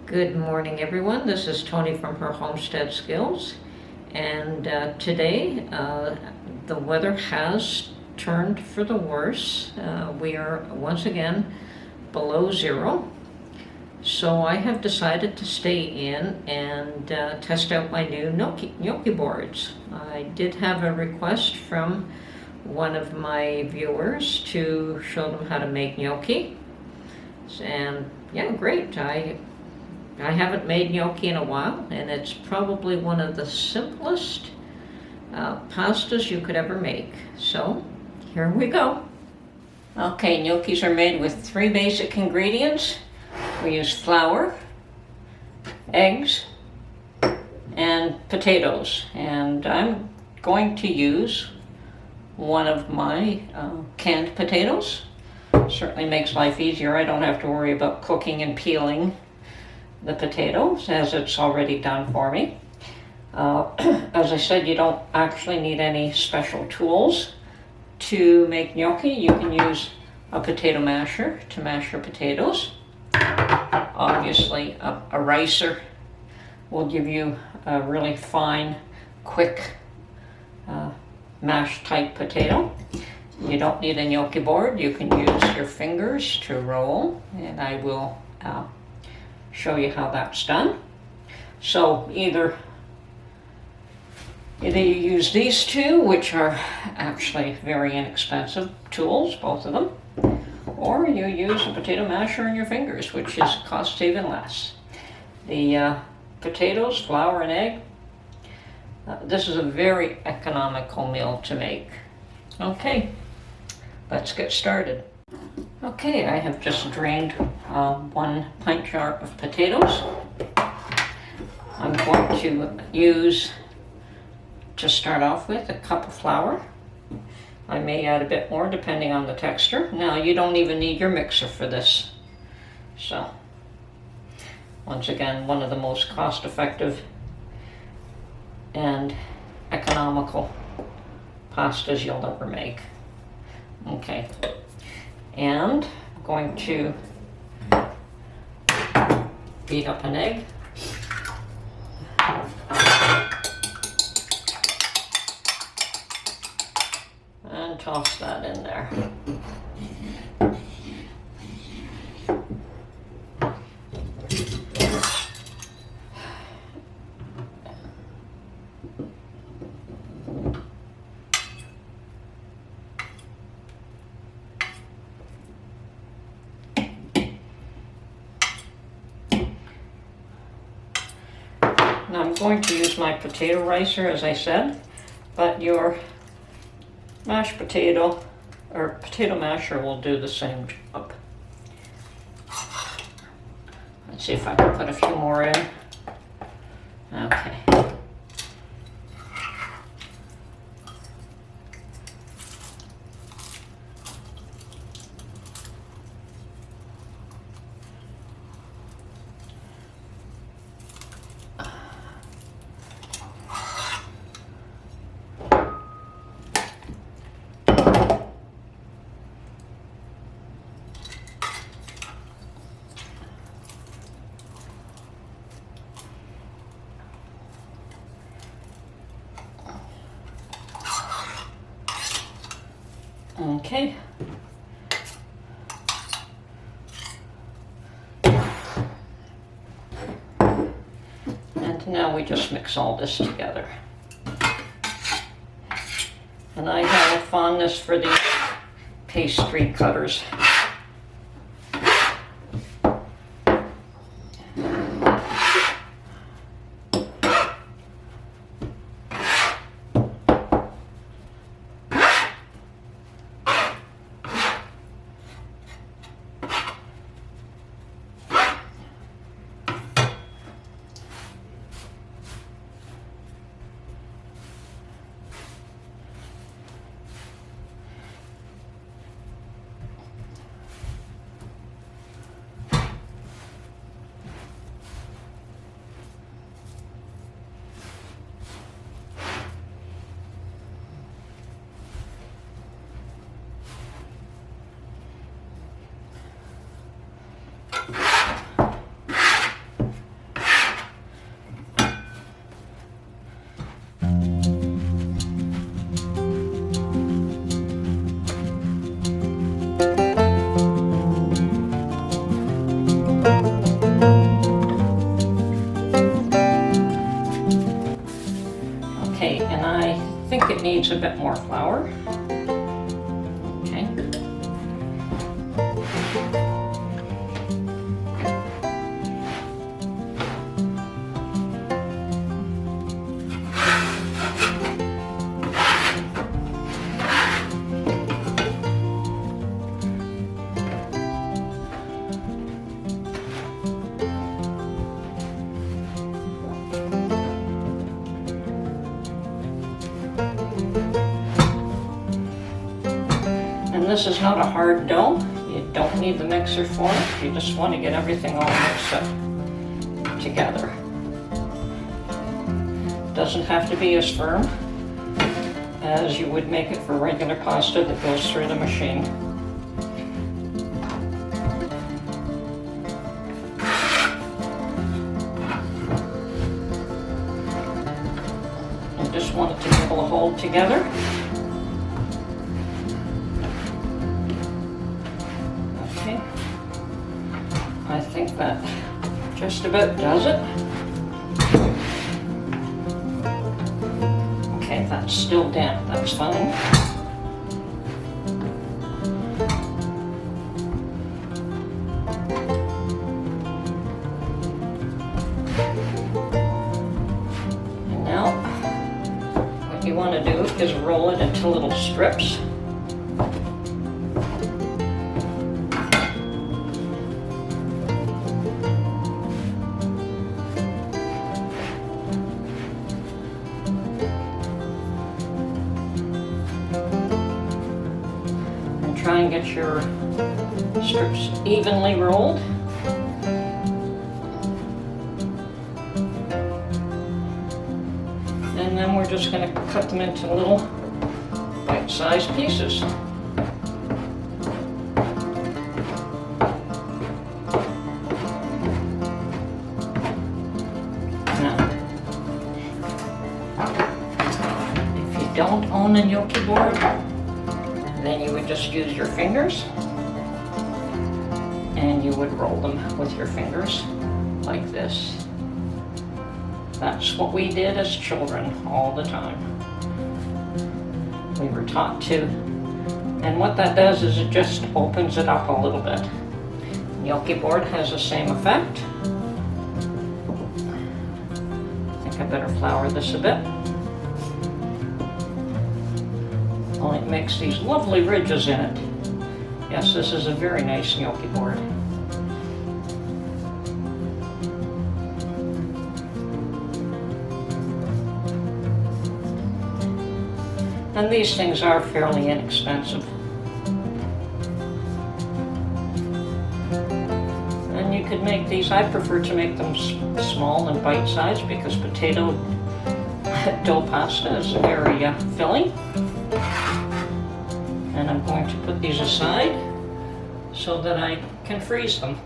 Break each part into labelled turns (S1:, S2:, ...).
S1: Good morning, everyone. This is Tony from her Homestead Skills, and today the weather has turned for the worse. We are once again below zero, so I have decided to stay in and test out my new gnocchi boards. I did have a request from one of my viewers to show them how to make gnocchi, and yeah, great. I haven't made gnocchi in a while, and it's probably one of the simplest pastas you could ever make. So here we go. Okay, gnocchis are made with 3 basic ingredients. We use flour, eggs, and potatoes. And I'm going to use one of my canned potatoes. Certainly makes life easier. I don't have to worry about cooking and peeling the potatoes, as it's already done for me. As I said, you don't actually need any special tools to make gnocchi. You can use a potato masher to mash your potatoes. Obviously, a ricer will give you a really fine, quick mash type potato. You don't need a gnocchi board. You can use your fingers to roll, and I will show you how that's done. So either you use these two, which are actually very inexpensive tools, both of them, or you use a potato masher and your fingers, which costs even less. The potatoes, flour, and egg. This is a very economical meal to make. Okay, let's get started. Okay, I have just drained 1 pint jar of potatoes. I'm going to use, to start off with, a cup of flour. I may add a bit more depending on the texture. Now, you don't even need your mixer for this. So, once again, one of the most cost-effective and economical pastas you'll ever make. Okay. And I'm going to beat up an egg. And toss that in there. Now I'm going to use my potato ricer, as I said, but your mashed potato or potato masher will do the same job. Let's see if I can put a few more in. Okay. Okay. And now we just mix all this together. And I have a fondness for these pastry cutters. takes a bit more flour. Okay. And this is not a hard dough. You don't need the mixer for it. You just want to get everything all mixed up together. It doesn't have to be as firm as you would make it for regular pasta that goes through the machine. You just want it to be able to hold together. Okay, I think that just about does it. Okay, that's still damp, that's fine. And now, what you want to do is roll it into little strips. Try and get your strips evenly rolled. And then we're just going to cut them into little bite-sized pieces. Now, if you don't own a gnocchi board, then you would just use your fingers and you would roll them with your fingers like this. That's what we did as children all the time. We were taught to. And what that does is it just opens it up a little bit. Gnocchi board has the same effect. I think I better flour this a bit. Only it makes these lovely ridges in it. Yes, this is a very nice gnocchi board. And these things are fairly inexpensive. And you could make these, I prefer to make them small and bite-sized because potato dough pasta is very filling. And I'm going to put these aside so that I can freeze them.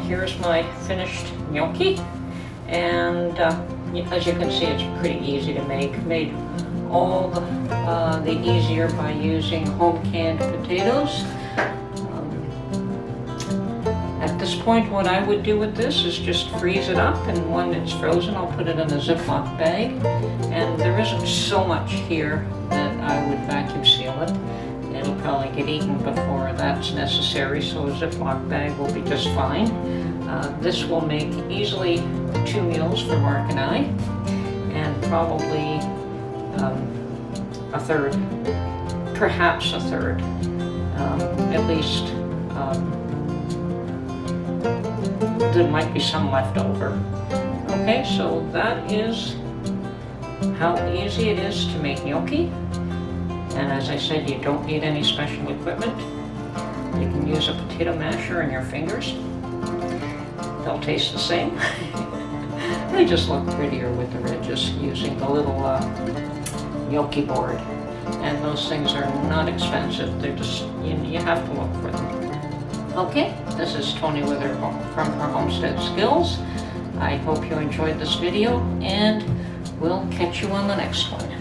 S1: Here's my finished gnocchi, and as you can see, it's pretty easy to make. Made all the easier by using home canned potatoes. At this point, point, what I would do with this is just freeze it up, and when it's frozen, I'll put it in a Ziploc bag. And there isn't so much here that I would vacuum seal it. It'll probably get eaten before that's necessary, so a Ziploc bag will be just fine. This will make easily 2 meals for Mark and I, and probably a third, perhaps a third, at least. There might be some left over. Okay, so that is how easy it is to make gnocchi. And as I said, you don't need any special equipment. You can use a potato masher and your fingers. They'll taste the same. They just look prettier with the ridges using the little gnocchi board. And those things are not expensive. They're just, you have to look for them. Okay, this is Tony from her Homestead Skills. I hope you enjoyed this video, and we'll catch you on the next one.